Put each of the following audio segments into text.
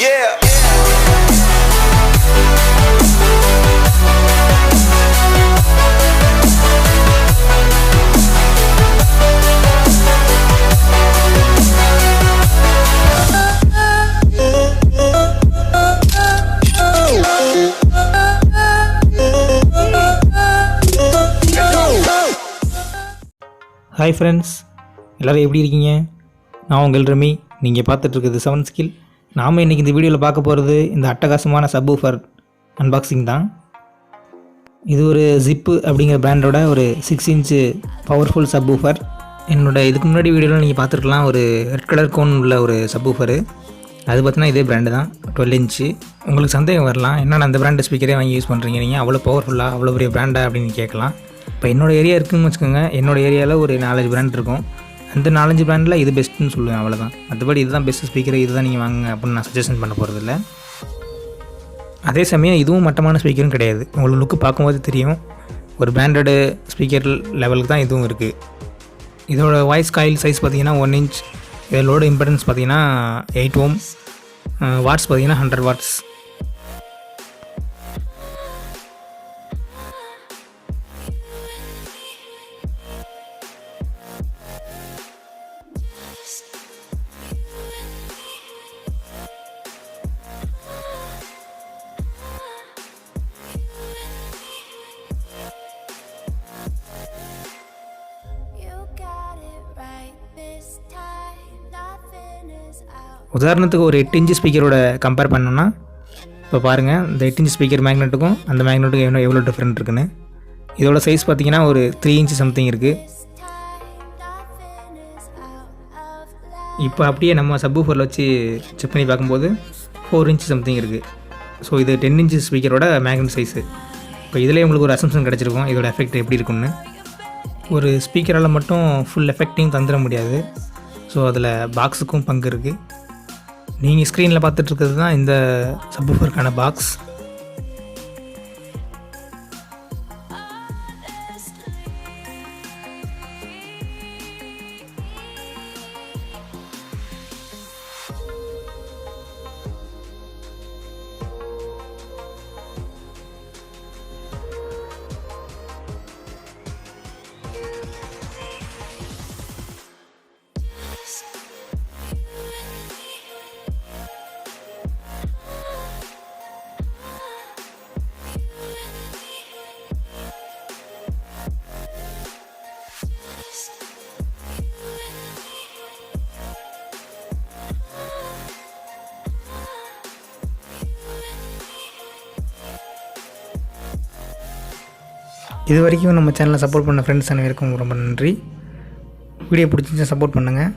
Yeah. Hi friends, எல்லோரும் எப்படி இருக்கீங்க? நான் உங்கள் ரெமி. நீங்கள் பார்த்துட்ருக்குது 7 ஸ்கில். நாம் இன்றைக்கி இந்த வீடியோவில் பார்க்க போகிறது இந்த அட்டகாசமான சப்வூஃபர் அன்பாக்சிங் தான். இது ஒரு ஜிப்பு அப்படிங்கிற பிராண்டோட ஒரு 6 இன்ச்சு பவர்ஃபுல் சப்வூஃபர். இதுக்கு முன்னாடி வீடியோவில் நீங்கள் பார்த்துருக்கலாம், ஒரு ரெட் கலர் கோன் உள்ள ஒரு சப்வூஃபரு. அது பார்த்தீங்கன்னா இதே பிராண்டு தான், 12 இன்ச்சு. உங்களுக்கு சந்தேகம் வரலாம், என்னென்ன அந்த பிராண்டு ஸ்பீக்கரே வாங்கி யூஸ் பண்ணுறீங்க நீங்கள், அவ்வளோ பவர்ஃபுல்லாக அவ்வளோ பெரிய பிராண்டா அப்படின்னு கேட்கலாம். இப்போ என்னோடய ஏரியா இருக்குதுன்னு வச்சுக்கோங்க, என்னோடய ஏரியாவில் ஒரு 4-5 பிராண்ட் இருக்கும். அந்த 4-5 பிராண்டில் இது பெஸ்ட்டுன்னு சொல்லுவேன், அவ்வளோதான். மற்றபடி இதுதான் பெஸ்ட்டு ஸ்பீக்கர், இதுதான் நீங்கள் வாங்க அப்படின்னு நான் சஜஷன் பண்ண போகிறதில்ல. அதே சமயம் இதுவும் மட்டமான ஸ்பீக்கரும் கிடையாது. உங்களுக்கு லுக்கு பார்க்கும்போது தெரியும், ஒரு பிராண்டடு ஸ்பீக்கர் லெவலுக்கு தான் இதுவும் இருக்குது. இதோட வாய்ஸ் காயில் சைஸ் பார்த்திங்கன்னா 1 இன்ச். இதோட இம்படன்ஸ் பார்த்திங்கன்னா 8 ஓம். வாட்ஸ் பார்த்திங்கன்னா 100 வாட்ஸ். உதாரணத்துக்கு ஒரு 8 இன்ச்சு ஸ்பீக்கரோட கம்பேர் பண்ணோன்னா, இப்போ பாருங்கள், இந்த 8 இன்ச்சு ஸ்பீக்கர் மேக்னெட்டுக்கும் அந்த மேக்னெட்டுக்கும் எவ்வளோ டிஃப்ரெண்ட் இருக்குன்னு. இதோட சைஸ் பார்த்திங்கன்னா ஒரு 3 இன்ச்சு சம்திங் இருக்குது. இப்போ அப்படியே நம்ம சப்வூஃபரில் வச்சு செக் பண்ணி பார்க்கும்போது 4 இன்ச்சு சம்திங் இருக்குது. ஸோ இது 10 இன்ச்சு ஸ்பீக்கரோட மேக்னெட் சைஸு. இப்போ இதிலே உங்களுக்கு ஒரு அசம்ஷன் கிடச்சிருக்கும் இதோட எஃபெக்ட் எப்படி இருக்குன்னு. ஒரு ஸ்பீக்கரால் மட்டும் ஃபுல் எஃபெக்டையும் தந்துட முடியாது. ஸோ அதில் பாக்ஸுக்கும் பங்கு இருக்குது. நீங்கள் ஸ்க்ரீனில் பார்த்துட்ருக்கிறது தான் இந்த சப்வூஃபருக்கான பாக்ஸ். இது வரைக்கும் நம்ம சேனலை சப்போர்ட் பண்ண ஃப்ரெண்ட்ஸ் அனைவருக்கும் ரொம்ப நன்றி. வீடியோ பிடிச்சிருந்தா சப்போர்ட் பண்ணுங்கள்.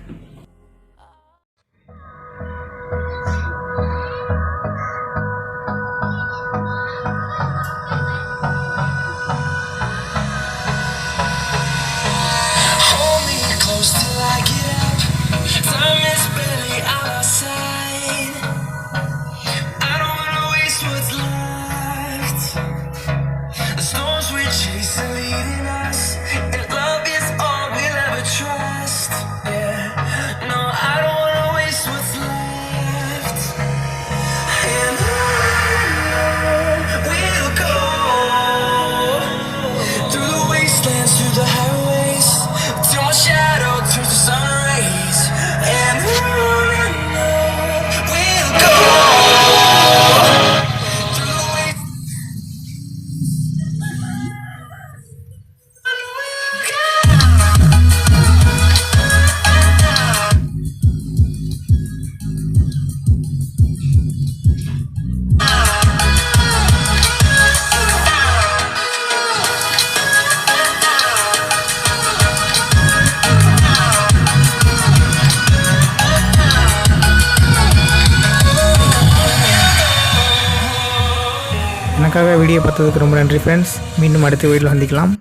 எனக்காக வீடியோ பார்த்ததுக்கு ரொம்ப நன்றி ஃப்ரெண்ட்ஸ். மீண்டும் அடுத்த வீடியோவில் சந்திக்கலாம்.